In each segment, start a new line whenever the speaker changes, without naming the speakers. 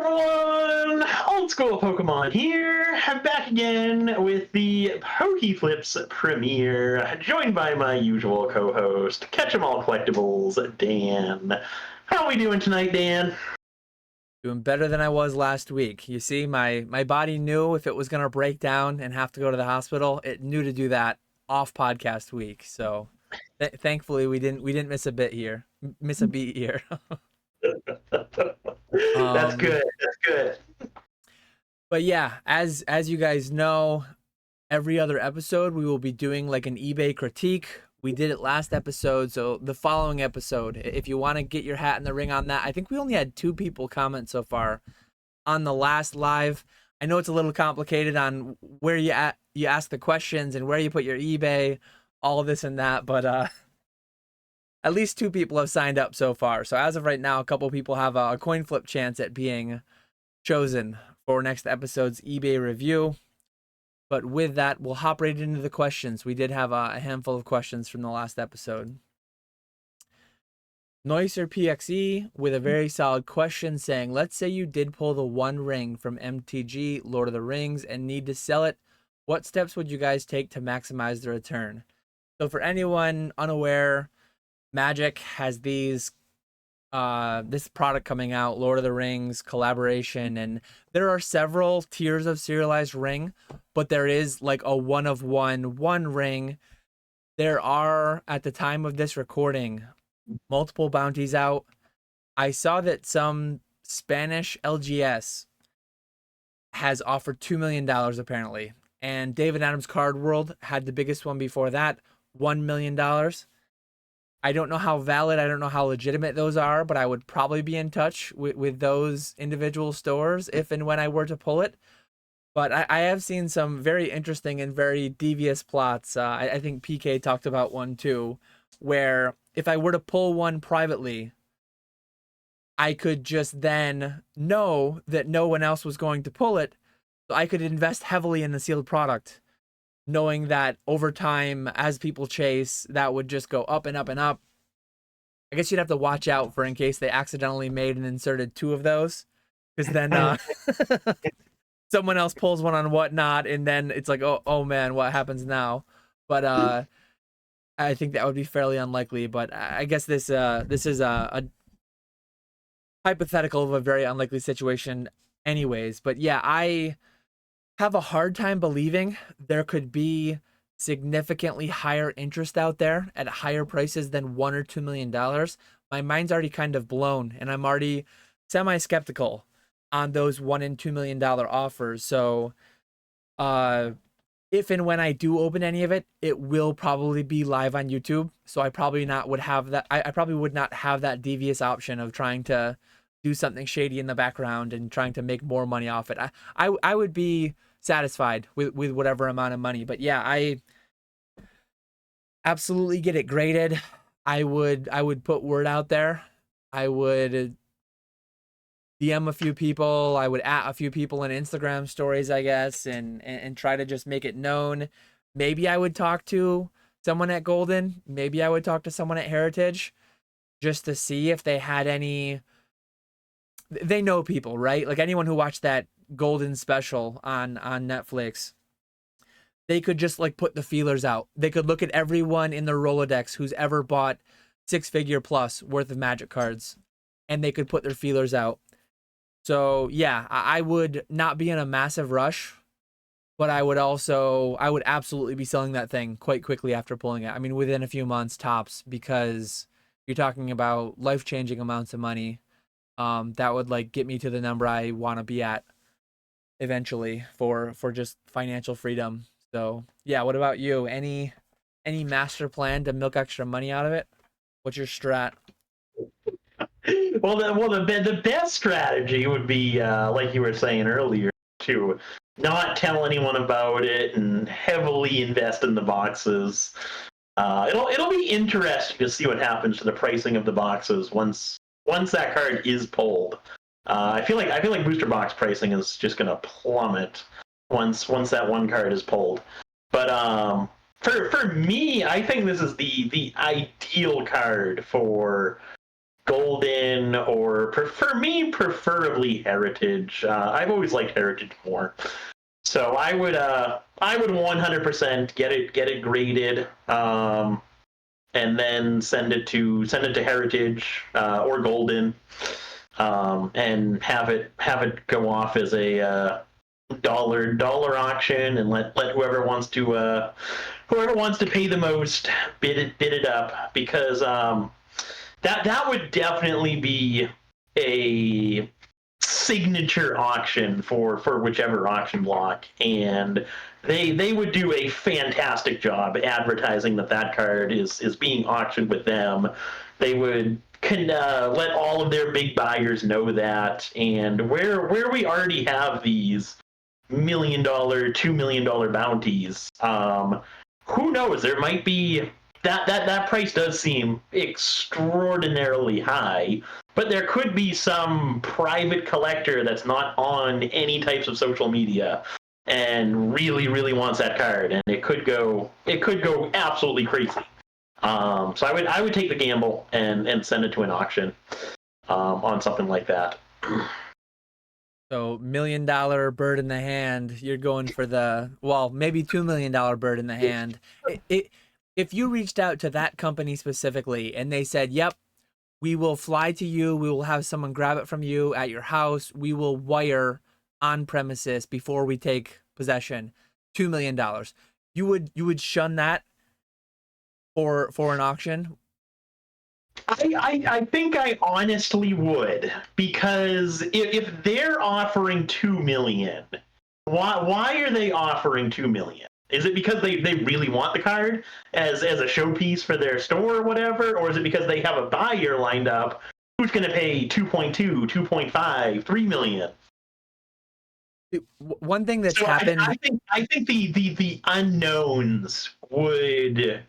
everyone! Old School Pokemon here. I'm back again with the PokeFlipz premiere, joined by my usual co-host, Catch 'em All Collectibles, Dan. How are we doing tonight, Dan?
Doing better than I was last week. You see, my body knew if it was going to break down and have to go to the hospital, it knew to do that off podcast week. So thankfully we didn't miss a bit here. Miss a beat here.
That's good. That's good.
But yeah, as you guys know, every other episode we will be doing like an eBay critique. We did it last episode, so the following episode, if you want to get your hat in the ring on that, I think we only had 2 people comment so far on the last live. I know it's a little complicated on where you ask the questions and where you put your eBay, all of this and that, but at least 2 people have signed up so far. So as of right now, a couple people have a coin flip chance at being chosen for next episode's eBay review. But with that, we'll hop right into the questions. We did have a handful of questions from the last episode. Noiser PXE with a very solid question saying, let's say you did pull the 1 ring from MTG, Lord of the Rings, and need to sell it. What steps would you guys take to maximize the return? So for anyone unaware, Magic has these this product coming out, Lord of the Rings collaboration, and there are several tiers of serialized ring, but there is like a one of one ring. There are, at the time of this recording, multiple bounties out. I saw that some Spanish LGS has offered $2 million apparently, and David Adams Card World had the biggest one before that, $1 million. I don't know how valid, I don't know how legitimate those are, but I would probably be in touch with those individual stores if and when I were to pull it. But I have seen some very interesting and very devious plots. I think PK talked about one too, where if I were to pull one privately, I could just then know that no one else was going to pull it. So I could invest heavily in the sealed product, knowing that over time, as people chase, that would just go up and up and up. I guess you'd have to watch out for in case they accidentally made and inserted 2 of those, because then someone else pulls one on whatnot, and then it's like, oh man, what happens now? But I think that would be fairly unlikely. But I guess this is a hypothetical of a very unlikely situation, anyways. But yeah, I have a hard time believing there could be significantly higher interest out there at higher prices than $1 or $2 million. My mind's already kind of blown, and I'm already semi-skeptical on those $1 and $2 million offers. So if and when I do open any of it, it will probably be live on YouTube. So I probably would not have that devious option of trying to do something shady in the background and trying to make more money off it. I would be satisfied with whatever amount of money. But yeah, I absolutely get it graded. I would put word out there. I would DM a few people. I would at a few people in Instagram stories, I guess, and try to just make it known. Maybe I would talk to someone at Golden. Maybe I would talk to someone at Heritage just to see if they had any. They know people, right? Like anyone who watched that Golden special on Netflix, they could just like put the feelers out. They could look at everyone in their Rolodex who's ever bought 6-figure plus worth of Magic cards, and they could put their feelers out. So yeah, I would not be in a massive rush, but I would absolutely be selling that thing quite quickly after pulling it. I mean, within a few months tops, because you're talking about life-changing amounts of money. That would like get me to the number I want to be at eventually for just financial freedom. So yeah, what about you? Any master plan to milk extra money out of it? What's your strat?
Well, the best strategy would be, like you were saying earlier, to not tell anyone about it and heavily invest in the boxes. It'll be interesting to see what happens to the pricing of the boxes once that card is pulled. I feel like booster box pricing is just gonna plummet once that one card is pulled. But for me, I think this is the ideal card for Golden, or for me, preferably Heritage. I've always liked Heritage more. So I would 100% get it graded, and then send it to Heritage, or Golden, and have it go off as a dollar auction, and let whoever wants to pay the most bid it up, because that would definitely be a signature auction for whichever auction block, and they would do a fantastic job advertising that card is being auctioned with them. They would let all of their big buyers know that, and where we already have these $1 million, $2 million bounties, who knows, there might be that price does seem extraordinarily high, but there could be some private collector that's not on any types of social media and really wants that card, and it could go absolutely crazy. So I would take the gamble and send it to an auction, on something like that.
So $1 million bird in the hand, you're going for the, well, maybe $2 million bird in the hand. If you reached out to that company specifically and they said, yep, we will fly to you, we will have someone grab it from you at your house, we will wire on premises before we take possession, $2 million, you would shun that for an auction?
I think I honestly would, because if they're offering 2 million, why are they offering 2 million? Is it because they really want the card as a showpiece for their store or whatever, or is it because they have a buyer lined up who's going to pay 2.2, 2.5, 3 million?
One thing that's happened,
I think the unknowns would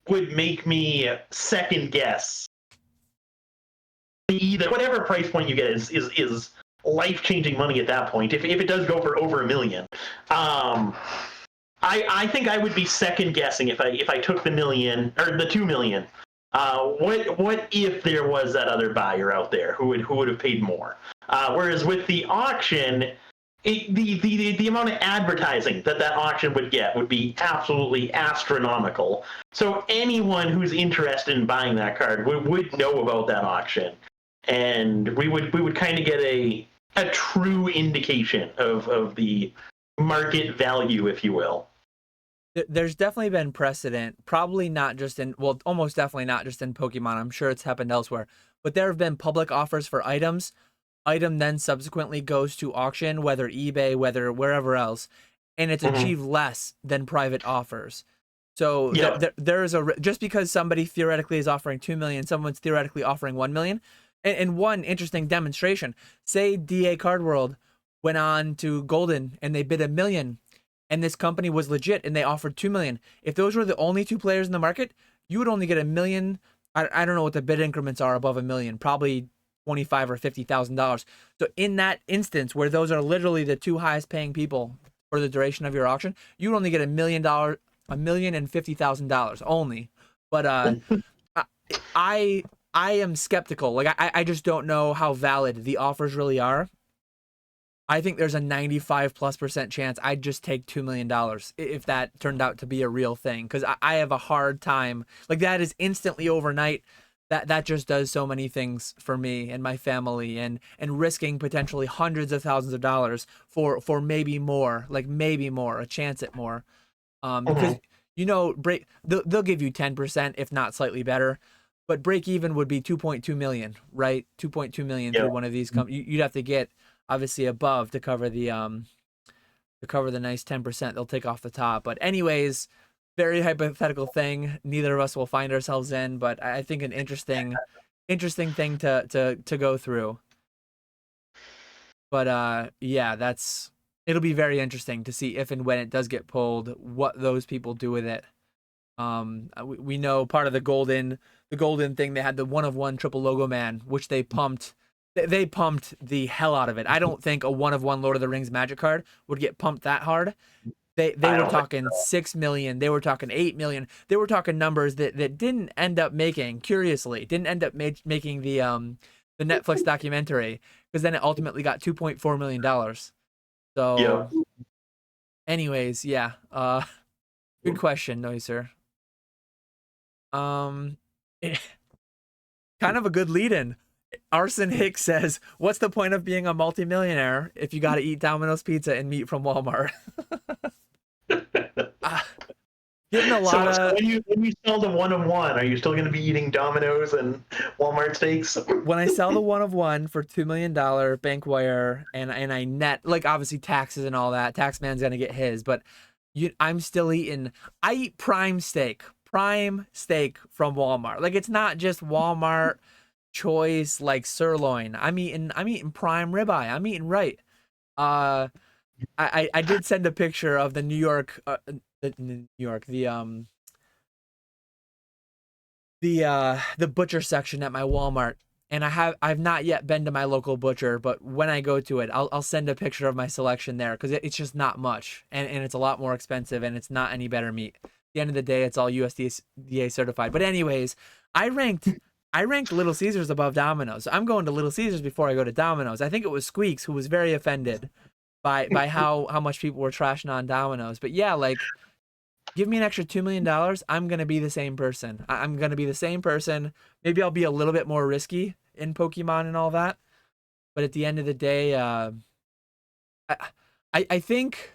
make me second guess. Either whatever price point you get is life changing money at that point. If it does go for over $1 million, I think I would be second guessing if I took the million or the 2 million. What if there was that other buyer out there who would have paid more? Whereas with the auction, the amount of advertising that auction would get would be absolutely astronomical. So anyone who's interested in buying that card would know about that auction, and we would kind of get a true indication of the market value, if you will.
there's definitely been precedent, probably not just in, well, almost definitely not just in Pokemon. I'm sure it's happened elsewhere, but there have been public offers for items. Item then subsequently goes to auction, whether eBay, whether wherever else, and it's achieved less than private offers. So there is just because somebody theoretically is offering 2 million, someone's theoretically offering 1 million. And one interesting demonstration, say DA Card World went on to Golden and they bid $1 million, and this company was legit and they offered 2 million. If those were the only two players in the market, you would only get $1 million. I don't know what the bid increments are above $1 million, probably $25,000 or $50,000. So in that instance, where those are literally the two highest paying people for the duration of your auction, you would only get $1 million, $1,050,000 only. But I am skeptical. Like I just don't know how valid the offers really are. I think there's a 95+% chance I'd just take $2 million if that turned out to be a real thing, because I have a hard time. Like, that is instantly overnight. That just does so many things for me and my family, and risking potentially hundreds of thousands of dollars for maybe more, a chance at more. Because they'll give you 10%, if not slightly better, but break even would be 2.2 million, right? 2.2 million through one of these companies. You'd have to get obviously above to cover the nice 10% they'll take off the top. But anyways, very hypothetical thing. Neither of us will find ourselves in, but I think an interesting thing to go through. But it'll be very interesting to see if and when it does get pulled, what those people do with it. We know part of the golden thing, they had the 1/1 triple logo man, which they pumped the hell out of it. I don't think a 1/1 Lord of the Rings Magic card would get pumped that hard. They
I
were
don't think
talking
so.
6 million, they were talking 8 million. They were talking numbers that didn't end up making, curiously, didn't end up making the Netflix documentary, because then it ultimately got 2.4 million dollars. So
Yep.
anyways, yeah. Good question, Noiser. Um kind of a good lead in. Arson Hicks says, "What's the point of being a multimillionaire if you got to eat Domino's pizza and meat from Walmart?" uh, Getting a lot
So
of
when you sell the one of one, are you still going to be eating Domino's and Walmart steaks?
when I sell the one of one for $2 million bank wire, and I net, like, obviously taxes and all that. Taxman's gonna get his, but I'm still eating. I eat prime steak from Walmart. Like, it's not just Walmart choice like sirloin. I'm eating prime ribeye. I'm eating right. Uh, I did send a picture of the New York, the butcher section at my Walmart. And I've not yet been to my local butcher, but when I go to it, I'll send a picture of my selection there, because it's just not much, and it's a lot more expensive, and it's not any better meat. At the end of the day, it's all USDA certified. But anyways, I ranked I ranked Little Caesars above Domino's. I'm going to Little Caesars before I go to Domino's. I think it was Squeaks who was very offended by how much people were trashing on Domino's. But yeah, like, give me an extra $2 million, I'm gonna be the same person. I'm gonna be the same person. Maybe I'll be a little bit more risky in Pokemon and all that, but at the end of the day, I I think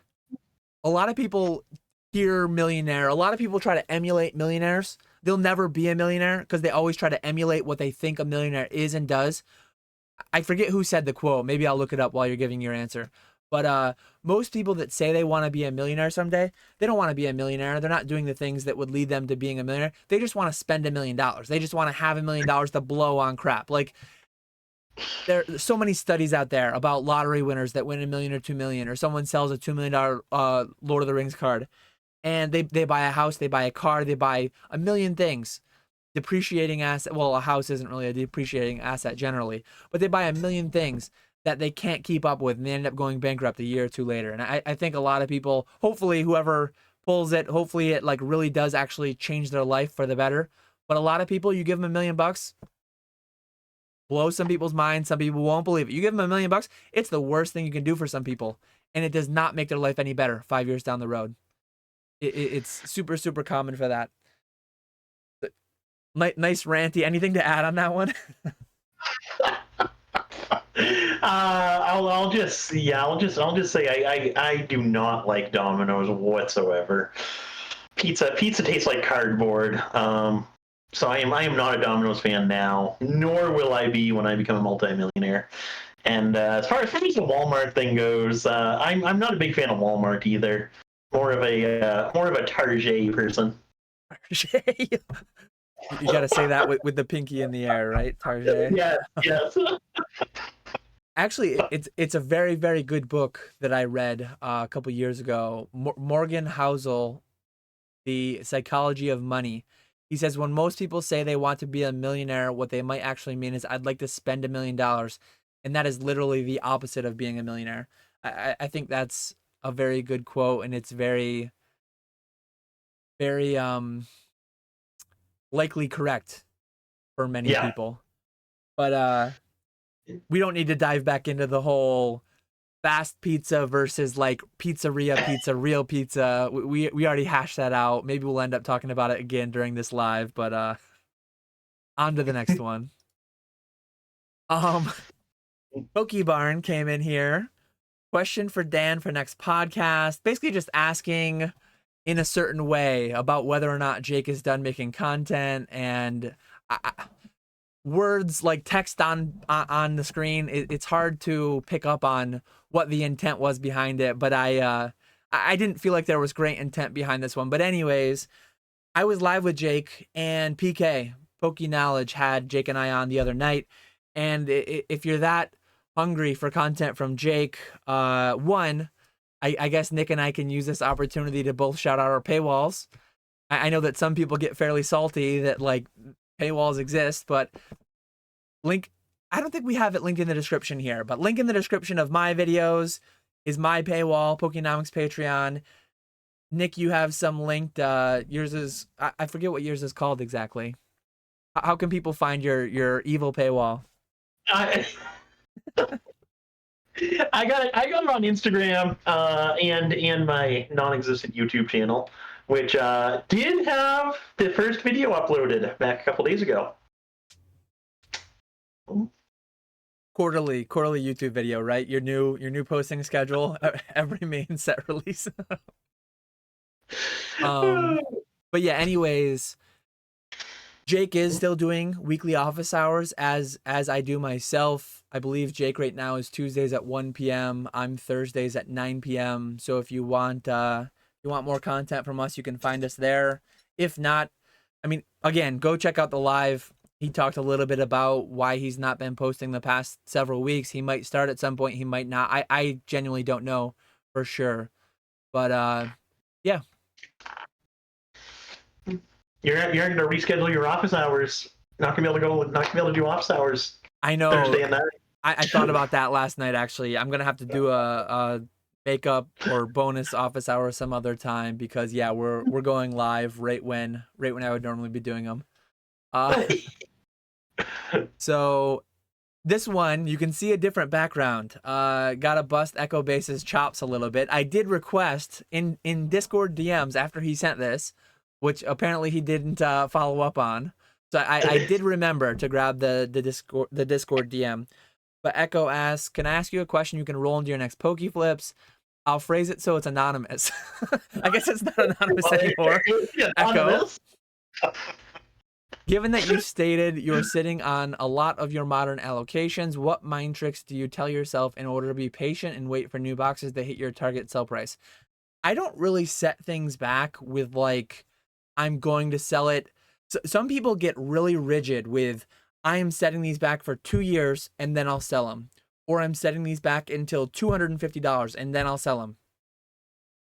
a lot of people hear millionaire. A lot of people try to emulate millionaires. They'll never be a millionaire because they always try to emulate what they think a millionaire is and does. I forget who said the quote. Maybe I'll look it up while you're giving your answer. But most people that say they want to be a millionaire someday, they don't want to be a millionaire. They're not doing the things that would lead them to being a millionaire. They just want to spend $1 million. They just want to have $1 million to blow on crap. Like, there's so many studies out there about lottery winners that win 1 million or 2 million, or someone sells a $2 million Lord of the Rings card, and they buy a house, they buy a car, they buy a million things, depreciating asset. Well, a house isn't really a depreciating asset generally, but they buy a million things that they can't keep up with, and they end up going bankrupt a year or two later. And I think a lot of people, hopefully whoever pulls it, hopefully it like really does actually change their life for the better. But a lot of people, you give them $1 million, blow some people's minds. Some people won't believe it. You give them $1 million, it's the worst thing you can do for some people, and it does not make their life any better 5 years down the road. It's super, super common for that. Nice ranty. Anything to add on that one?
I'll just say I do not like Domino's whatsoever. Pizza tastes like cardboard. So I am not a Domino's fan now, nor will I be when I become a multimillionaire. And as far as the Walmart thing goes, I'm not a big fan of Walmart either. More of a Target person.
Tarjay. You got to say that with the pinky in the air, right? Tarjay.
Yes, yes.
Actually, it's a very, very good book that I read a couple years ago. Morgan Housel, The Psychology of Money. He says when most people say they want to be a millionaire, what they might actually mean is, I'd like to spend $1 million, and that is literally the opposite of being a millionaire. I think that's a very good quote, and it's very, very likely correct for many
Yeah.
people. But we don't need to dive back into the whole fast pizza versus like pizzeria pizza, real pizza. We already hashed that out. Maybe we'll end up talking about it again during this live, but on to the next one. PokeBarn came in here. Question for Dan for next podcast. Basically just asking in a certain way about whether or not Jake is done making content, and words like text on the screen, it's hard to pick up on what the intent was behind it. But I didn't feel like there was great intent behind this one. But anyways, I was live with Jake and PK. Poke Knowledge had Jake and I on the other night, and if you're that hungry for content from Jake, one, I guess Nick and I can use this opportunity to both shout out our paywalls. I know that some people get fairly salty that like paywalls exist, but link, I don't think we have it linked in the description here, but link in the description of my videos is my paywall, Pokenomics Patreon. Nick, you have some linked. Yours is I forget what yours is called exactly. How can people find your evil paywall?
I, I got it on Instagram and my non-existent YouTube channel, which did have the first video uploaded back a couple days ago.
Quarterly YouTube video, right? Your new posting schedule every main set release. um, but yeah. Anyways, Jake is still doing weekly office hours as I do myself. I believe Jake right now is Tuesdays at 1 p.m. I'm Thursdays at 9 p.m. So if you want more content from us, you can find us there. If not, I mean, again, go check out the live. He talked a little bit about why he's not been posting the past several weeks. He might start at some point, he might not. I genuinely don't know for sure. But yeah.
You're going to reschedule your office hours. Not going to be able to go. Not going to be able to do office hours
I know.
Thursday and night.
I thought about that last night actually. I'm gonna have to do a makeup or bonus office hour some other time because yeah, we're going live right when I would normally be doing them. Uh, so this one you can see a different background. Gotta bust Echo Base's chops a little bit. I did request in Discord DMs after he sent this, which apparently he didn't follow up on. So I did remember to grab the Discord DM. But Echo asks, can I ask you a question you can roll into your next PokeFlipz? I'll phrase it so it's anonymous. I guess it's not anonymous anymore. Echo, given that you stated you're sitting on a lot of your modern allocations, what mind tricks do you tell yourself in order to be patient and wait for new boxes to hit your target sell price? I don't really set things back with like, I'm going to sell it. So, some people get really rigid with, I am setting these back for 2 years and then I'll sell them. Or I'm setting these back until $250 and then I'll sell them.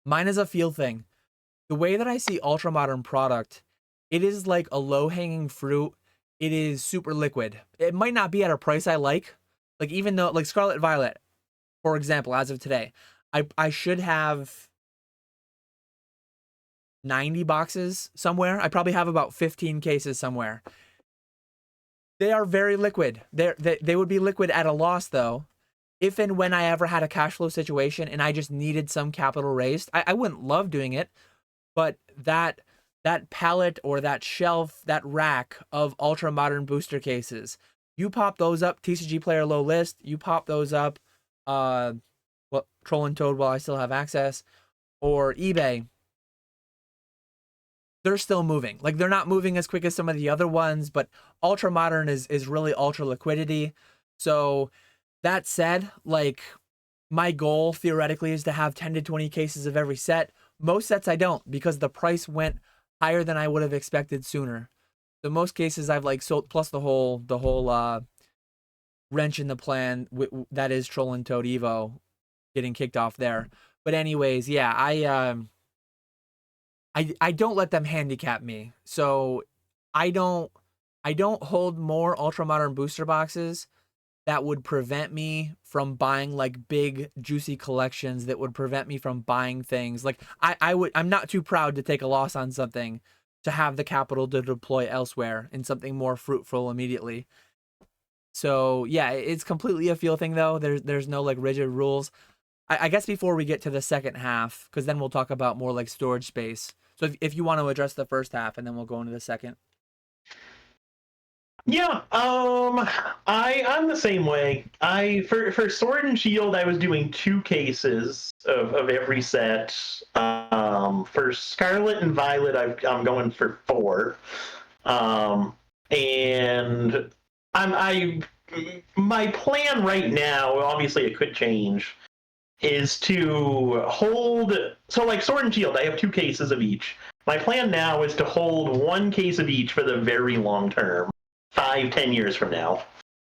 Mine is a feel thing. The way that I see ultra modern product, it is like a low hanging fruit. It is super liquid. It might not be at a price I like. Like even though like Scarlet Violet, for example, as of today, I should have 90 boxes somewhere. I probably have about 15 cases somewhere. They are very liquid. They would be liquid at a loss, though, if and when I ever had a cash flow situation and I just needed some capital raised. I wouldn't love doing it, but that pallet or that shelf, that rack of ultra modern booster cases, you pop those up, TCG Player low list, you pop those up, Troll and Toad while I still have access, or eBay, they're still moving. Like they're not moving as quick as some of the other ones, but ultra modern is really ultra liquidity. So that said, like my goal theoretically is to have 10 to 20 cases of every set. Most sets I don't because the price went higher than I would have expected sooner. So most cases I've like sold, plus the whole wrench in the plan that is Troll and Toad Evo getting kicked off there. But anyways, yeah, I don't let them handicap me. So I don't hold more ultra modern booster boxes that would prevent me from buying like big juicy collections, that would prevent me from buying things. Like I'm not too proud to take a loss on something to have the capital to deploy elsewhere in something more fruitful immediately. So yeah, it's completely a feel thing though. There's no like rigid rules. I guess before we get to the second half, because then we'll talk about more like storage space. So if you want to address the first half, and then we'll go into the second.
Yeah, I'm the same way. For Sword and Shield, I was doing 2 cases of every set. For Scarlet and Violet, I'm going for 4. And my plan right now, obviously it could change, is to hold. So like Sword and Shield, I have 2 cases of each. My plan now is to hold 1 case of each for the very long term, 5-10 years from now,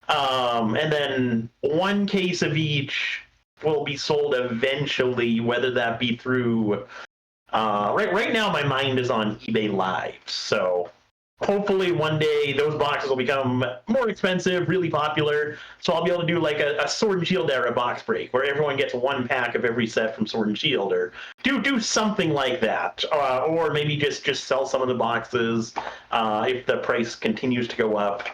and then 1 case of each will be sold eventually, whether that be through. Right now, my mind is on eBay Live, so hopefully one day those boxes will become more expensive, really popular. So I'll be able to do like a Sword and Shield era box break where everyone gets one pack of every set from Sword and Shield, or do something like that, or maybe just sell some of the boxes if the price continues to go up.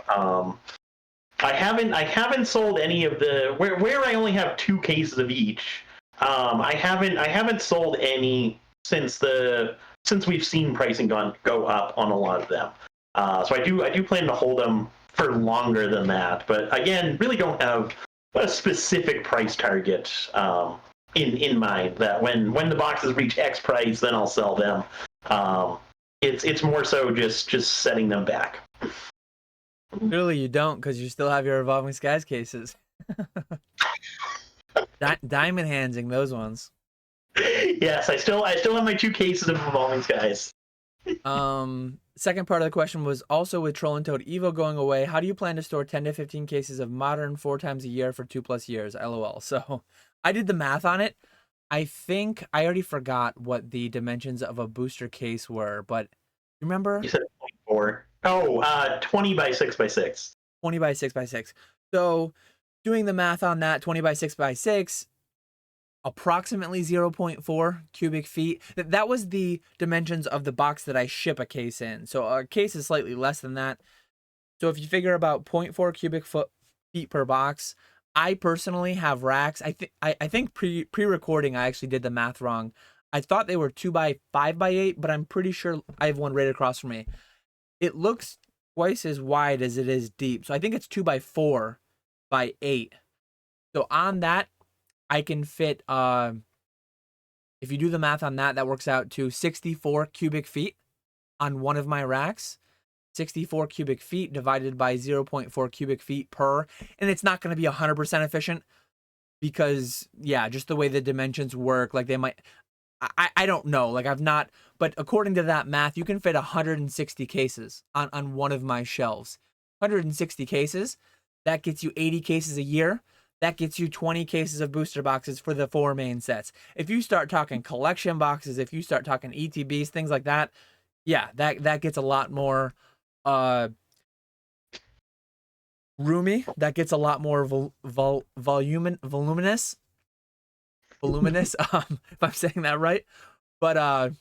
I haven't sold any of the where I only have 2 cases of each. I haven't sold any since we've seen pricing go up on a lot of them. So I do plan to hold them for longer than that. But again, really don't have a specific price target in mind. That when the boxes reach X price, then I'll sell them. It's more so just setting them back.
Clearly you don't, because you still have your Evolving Skies cases. Diamond handsing those ones.
Yes, I still have my 2 cases of Evolving Skies.
Second part of the question was also with Troll and Toad Evo going away, how do you plan to store 10 to 15 cases of Modern 4 times a year for 2+ years? LOL. So I did the math on it. I think I already forgot what the dimensions of a booster case were, but you remember?
You said 24. Oh, 20 by 6 by 6.
20 by 6 by 6. So doing the math on that, 20 by 6 by 6, approximately 0.4 cubic feet. That was the dimensions of the box that I ship a case in. So a case is slightly less than that. So if you figure about 0.4 cubic feet per box, I personally have racks. I think pre-recording I actually did the math wrong. I thought they were 2 by 5 by 8, but I'm pretty sure I have one right across from me. It looks twice as wide as it is deep. So I think it's 2 by 4 by 8. So on that, I can fit, if you do the math on that, that works out to 64 cubic feet on one of my racks. 64 cubic feet divided by 0.4 cubic feet per. And it's not going to be 100% efficient because, yeah, just the way the dimensions work, like they might, I don't know. Like I've not, but according to that math, you can fit 160 cases on one of my shelves. 160 cases, that gets you 80 cases a year. That gets you 20 cases of booster boxes for the 4 main sets. If you start talking collection boxes, if you start talking ETBs, things like that, yeah, that gets a lot more roomy. That gets a lot more voluminous. If I'm saying that right. But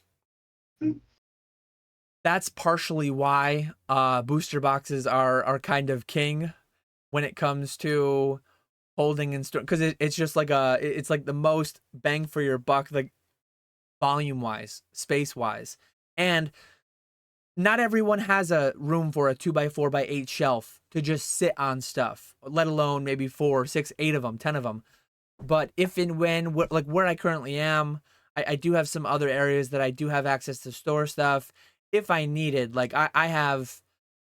that's partially why booster boxes are kind of king when it comes to holding and store, because it's just like it's like the most bang for your buck, like volume wise, space wise. And not everyone has a room for a 2 by 4 by 8 shelf to just sit on stuff, let alone maybe 4, 6, 8 of them, 10 of them. But if and when, like where I currently am, I do have some other areas that I do have access to store stuff if I needed. Like I have,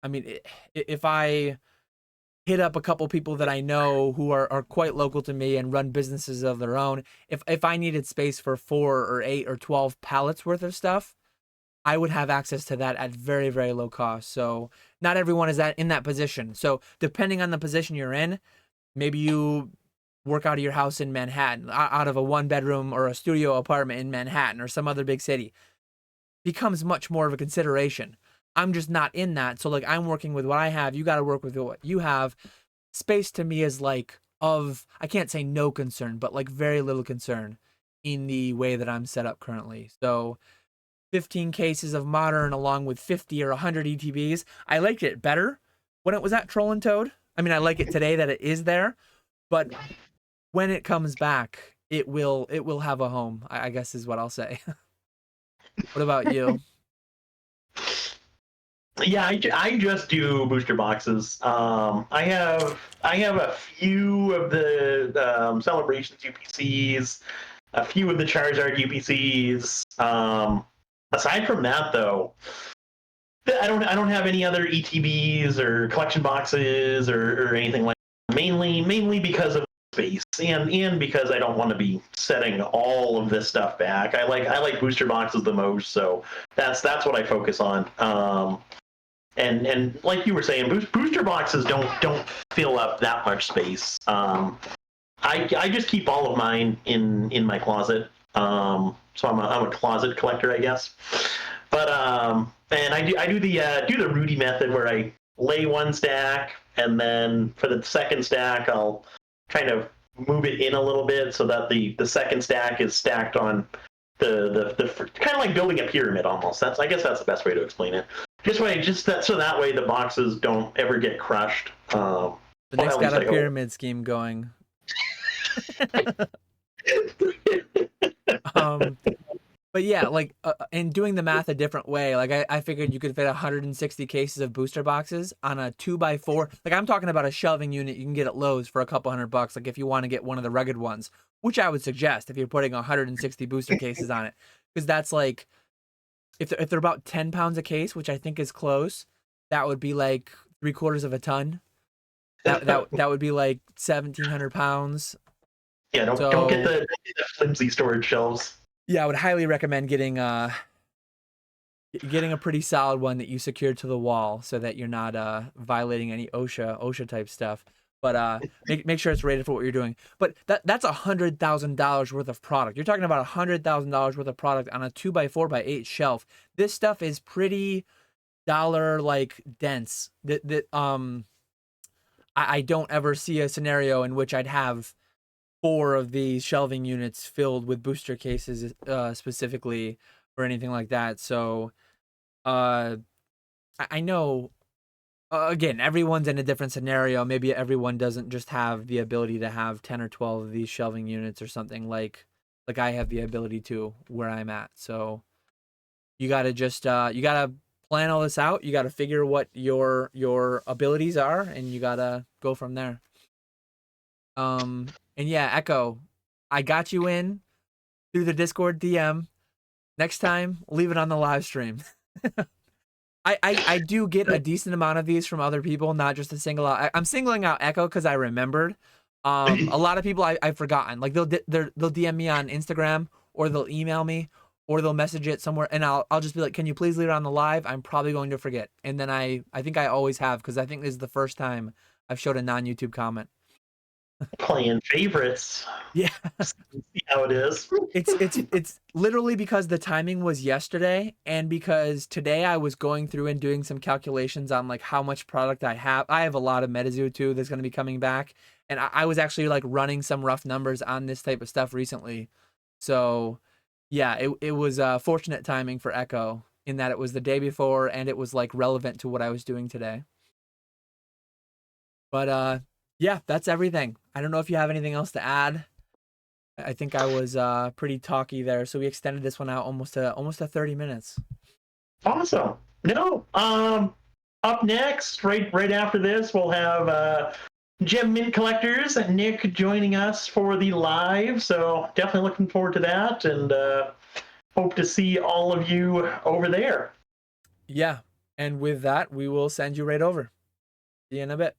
I mean, if I hit up a couple people that I know who are quite local to me and run businesses of their own, if I needed space for 4 or 8 or 12 pallets worth of stuff, I would have access to that at very, very low cost. So not everyone is in that position. So depending on the position you're in, maybe you work out of your house in Manhattan, out of a 1-bedroom or a studio apartment in Manhattan or some other big city, becomes much more of a consideration. I'm just not in that. So like I'm working with what I have. You got to work with what you have. Space to me is like I can't say no concern, but like very little concern in the way that I'm set up currently. So 15 cases of Modern along with 50 or 100 ETBs. I liked it better when it was at Troll and Toad. I mean, I like it today that it is there, but when it comes back, it will have a home, I guess is what I'll say. What about you?
Yeah, I just do booster boxes. I have a few of the Celebrations UPCs, a few of the Charizard UPCs. Aside from that, though, I don't have any other ETBs or collection boxes or anything like that. Mainly because of space and because I don't want to be setting all of this stuff back. I like booster boxes the most, so that's what I focus on. And like you were saying, booster boxes don't fill up that much space. I just keep all of mine in my closet. So I'm a closet collector, I guess. But and I do the Rudy method where I lay one stack, and then for the second stack I'll kind of move it in a little bit so that the second stack is stacked on the kind of like building a pyramid almost. I guess that's the best way to explain it. So that way the boxes don't ever get crushed.
The Nick's got a pyramid scheme going. But yeah, like in doing the math a different way, like I figured you could fit 160 cases of booster boxes on a 2x4. Like I'm talking about a shelving unit you can get at Lowe's for a couple $100. Like if you want to get one of the rugged ones, which I would suggest if you're putting 160 booster cases on it, because that's like if they're about 10 pounds a case, which I think is close, that would be like 3/4 of a ton. That would be like 1,700 pounds.
Yeah, don't get the flimsy storage shelves.
Yeah, I would highly recommend getting a pretty solid one that you secured to the wall so that you're not violating any OSHA type stuff. But make sure it's rated for what you're doing. But that's $100,000 worth of product. You're talking about $100,000 worth of product on a 2x4x8 shelf. This stuff is pretty dollar like dense. I don't ever see a scenario in which I'd have 4 of these shelving units filled with booster cases specifically or anything like that. So I know, again, everyone's in a different scenario. Maybe everyone doesn't just have the ability to have 10 or 12 of these shelving units or something like I have the ability to where I'm at. So you got to just you got to plan all this out. You got to figure what your abilities are, and you got to go from there. And yeah, Echo, I got you in through the Discord DM. Next time, leave it on the live stream. I do get a decent amount of these from other people, not just a single out. I'm singling out Echo because I remembered. A lot of people I've forgotten. Like they'll DM me on Instagram, or they'll email me, or they'll message it somewhere, and I'll just be like, can you please leave it on the live? I'm probably going to forget. And then I think I always have, because I think this is the first time I've showed a non-YouTube comment.
Playing favorites.
Yeah.
See how it is.
It's literally because the timing was yesterday, and because today I was going through and doing some calculations on like how much product I have. I have a lot of MetaZoo too that's going to be coming back, and I was actually like running some rough numbers on this type of stuff recently. So yeah, it was fortunate timing for Echo in that it was the day before and it was like relevant to what I was doing today. But yeah, that's everything. I don't know if you have anything else to add. I think I was pretty talky there, so we extended this one out almost to 30 minutes.
Awesome. No. Up next, right after this, we'll have Gem Mint Collectors and Nick joining us for the live. So definitely looking forward to that, and hope to see all of you over there.
Yeah, and with that, we will send you right over. See you in a bit.